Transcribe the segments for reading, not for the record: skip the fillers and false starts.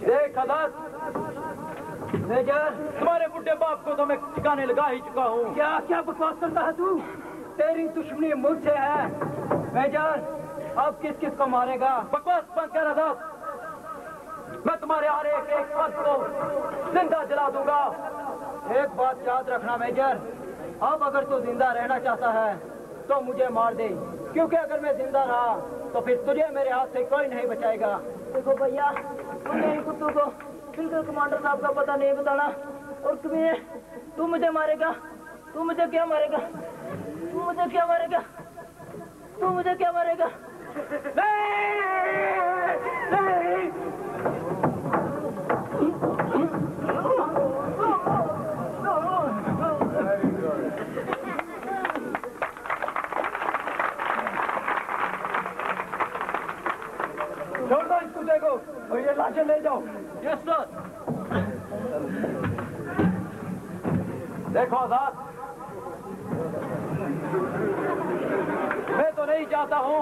देख हजरत, मेजर, तुम्हारे बुढ़े बाप को तो मैं ठिकाने लगा ही चुका हूँ। क्या क्या बकवास करता है तू? तेरी दुश्मनी मुझसे है। मेजर, अब किस किस को मारेगा? बकवास बंद कर हजरत। मैं तुम्हारे हर एक पद को जिंदा जला दूंगा। एक बात याद रखना मेजर, अब अगर तू जिंदा रहना चाहता है तो मुझे मार दे, क्योंकि अगर मैं जिंदा रहा तो फिर तुझे मेरे हाथ से कोई नहीं बचाएगा। देखो भैया, मेरी कुत्तू को बिल्कुल कमांडर साहब का पता नहीं बताना। और तुम्हें, तू मुझे मारेगा? तू मुझे क्या मारेगा? तू मुझे क्या मारेगा? तू मुझे क्या मारेगा? नहीं! छोड़ दो इसको, देखो, और ये लाशें ले जाओ। Yes sir. देखो आजाद, मैं तो नहीं चाहता हूं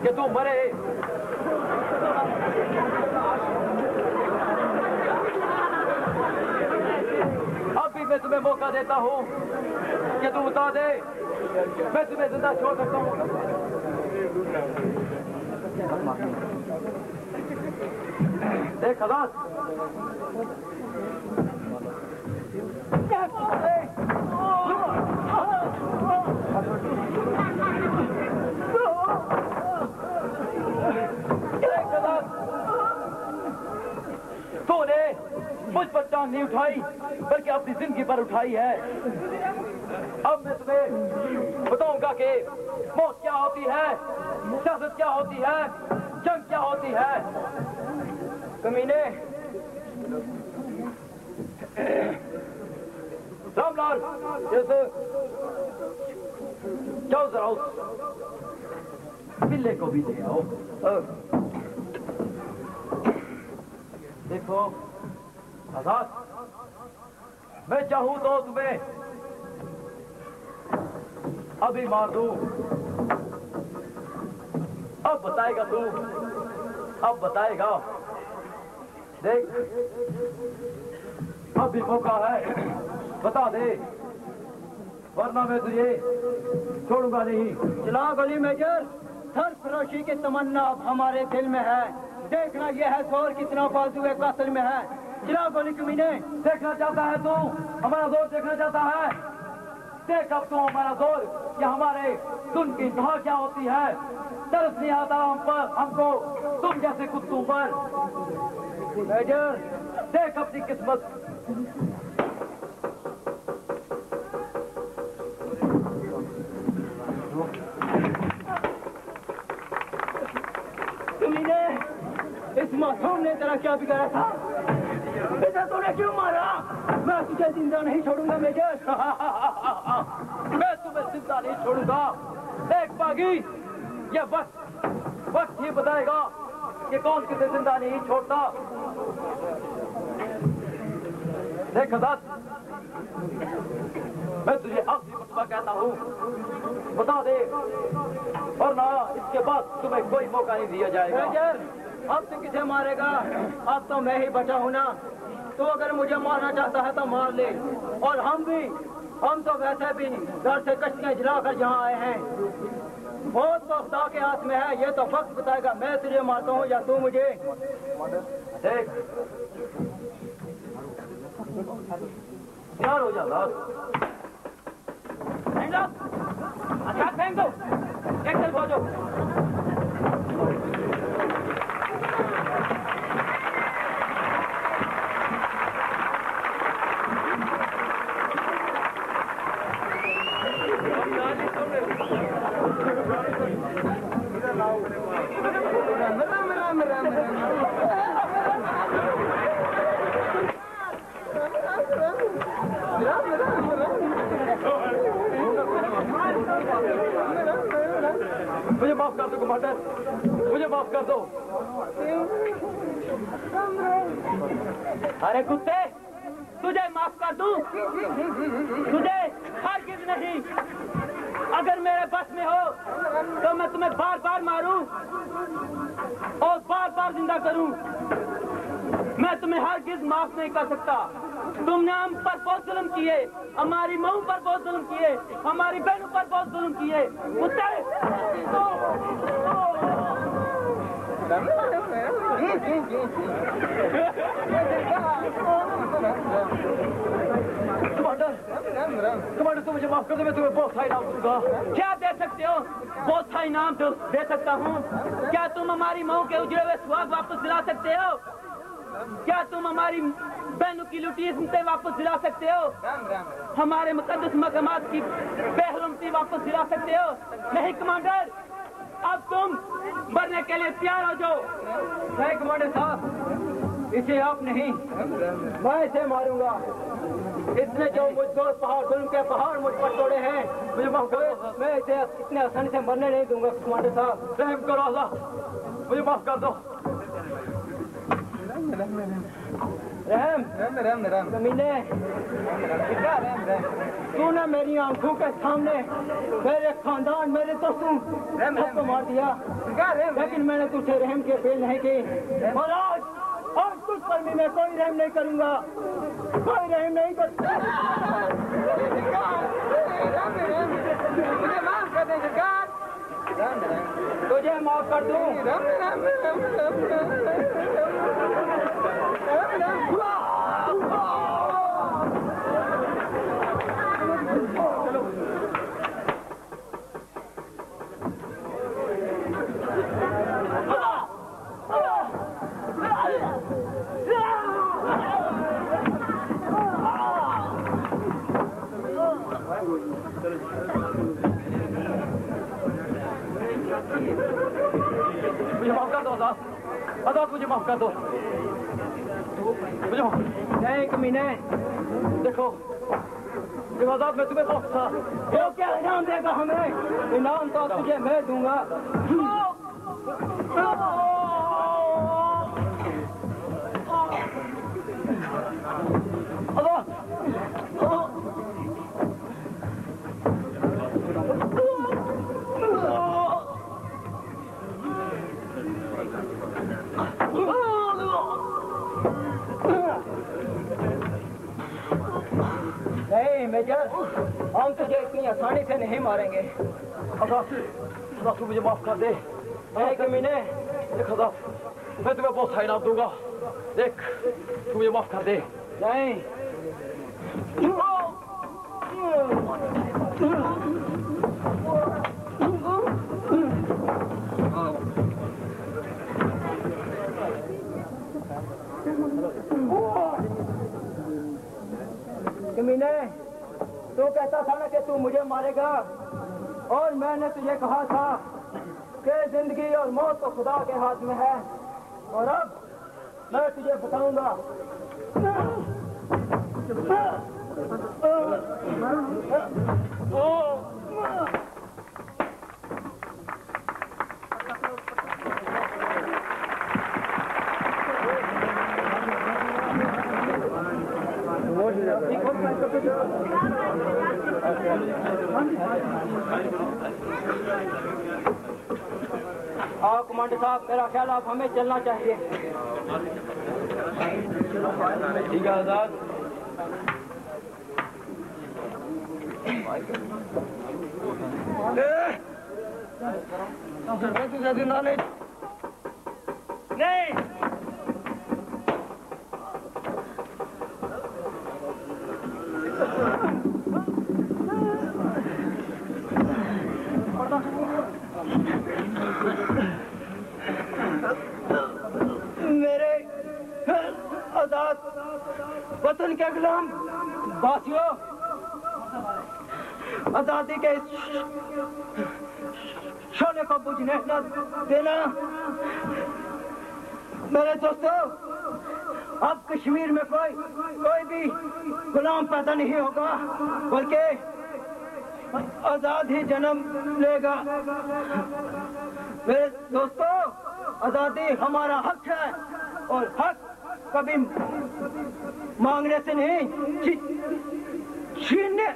कि तू मरे। अब भी मैं तुम्हें मौका देता हूं कि तू बता दे, मैं तुम्हें जिंदा छोड़ सकता हूं। देख हलास, तूने मुझ पर टांग नहीं उठाई बल्कि अपनी जिंदगी पर उठाई है। अब मैं तुम्हें बताऊंगा कि मौत क्या होती है, सियासत क्या होती है, जंग क्या होती है। कमीने, रामलाल, जाओ जरा उस पिल्ले को भी ले आओ। देखो आजाद, मैं चाहूं तो तुम्हें अभी मार दूं। अब बताएगा तू, अब बताएगा। देख, अब भी मौका है, बता दे, वरना मैं तुझे छोड़ूंगा नहीं। चला गोली मेजर, सरफरोशी की तमन्ना अब हमारे दिल में है। देखना यह है जोर कितना बाजू है कातिल में है। चला गोली कमीने। देखना चाहता है तू हमारा जोर, देखना चाहता है? देख अब तू हमारा जोर कि हमारे सुन की इंतहा क्या होती है। तरस नहीं आता हम पर, हमको तुम जैसे कुत्तों पर। मेजर, देख अपनी किस्मत। कमीने, इस मासूम ने तेरा क्या बिगाड़ा था? इसे तूने क्यों मारा? मैं तुझे जिंदा नहीं छोड़ूंगा मेजर। मैं तुम्हें जिंदा नहीं छोड़ूंगा। देख बागी, ये वक्त ही बताएगा कि कौन किसे जिंदा नहीं छोड़ता। देख हज़रत, मैं तुझे आखिरी मरतबा कहता हूँ, बता दे, वरना इसके बाद तुम्हें कोई मौका नहीं दिया जाएगा। मेजर, अब तू किसे मारेगा? अब तो मैं ही बचा हूँ ना। तो अगर मुझे मारना चाहता है तो मार ले। और हम तो वैसे भी घर से कश्तियां जलाकर यहाँ आए हैं। बहुत तो खुदा के हाथ में है, ये तो वक्त बताएगा मैं तुझे मारता हूँ या तू मुझे। देख, तैयार हो जा। अच्छा फेंक दो, एक चल पहुंचो। मुझे माफ कर दो कमांडर, मुझे माफ कर दो। अरे कुत्ते, तुझे माफ कर दूं? तुझे हरगिज़ नहीं। अगर मेरे बस में हो तो तुम्हें बार बार मारूं और बार बार जिंदा करूं, मैं तुम्हें हरगिज़ माफ नहीं कर सकता। तुमने हम पर बहुत जुल्म किए, हमारी माँ पर बहुत जुल्म किए, हमारी बहनों पर बहुत जुल्म किए। कमांडर तुम मुझे माफ कर दो, मैं तुम्हें बहुत सा इनाम दूंगा। क्या दे सकते हो? बहुत सा इनाम तो दे सकता हूँ। क्या तुम हमारी माँ के उजड़े हुए सुहाग वापस दिला सकते हो? क्या तुम हमारी बहनों की लुटी इज़्ज़तें वापस दिला सकते हो? हमारे मुकद्दस मकामात की बेहरमती वापस दिला सकते हो? नहीं कमांडर, अब तुम मरने के लिए तैयार हो जाओ। नहीं कमांडर साहब, इसे आप नहीं, मैं इसे मारूंगा। इसने जो मुझको पहाड़ जुल्म के पहाड़ मुझ पर तोड़े हैं, मुझे माफ करो, मैं इसे इतने आसानी से मरने नहीं दूंगा। कमांडर साहब रहम करो, अल्लाह मुझे माफ कर दो। रहम कमीने, तूने मेरी आंखों के सामने मेरे खानदान, मेरे दोस्तों सबको मार दिया, लेकिन मैंने तुझे रहम के फेल नहीं की। और आज तुझ पर भी मैं कोई रहम नहीं करूंगा, कोई रहम नहीं करूंगा। मुझे माफ कर दे सरकार, तुझे माफ कर दूं। मुझे माफ कर दो आजाद, मुझे माफ कर दो। मुझे नहीं कमीने, देखो आजाद, मैं तुम्हें बहुत सा वो क्या इनाम देगा हमें? इनाम तो तुझे मैं दूंगा। नहीं मेजर, हम तुझे इतनी आसानी से नहीं मारेंगे। अल्लाह तू मुझे माफ कर दे। नहीं कमीने, देख अल्लाह, मैं तुम्हें बहुत सा इनाम दूंगा। देख तू मुझे माफ कर दे। नहीं कमीने, तू कहता था ना कि तू मुझे मारेगा, और मैंने तुझे कहा था कि जिंदगी और मौत तो खुदा के हाथ में है, और अब मैं तुझे बताऊंगा। हाँ कमांडर साहब, मेरा ख्याल आप हमें चलना चाहिए। ठीक है आजाद। नहीं मेरे आजाद वतन के गुलाम वासियों, आजादी के शोले को बुझने न देना। मेरे दोस्तों, अब कश्मीर में कोई भी गुलाम पैदा नहीं होगा, बल्कि आजाद ही जन्म लेगा। मेरे दोस्तों, आजादी हमारा हक है, और हक कभी मांगने से नहीं, छीनने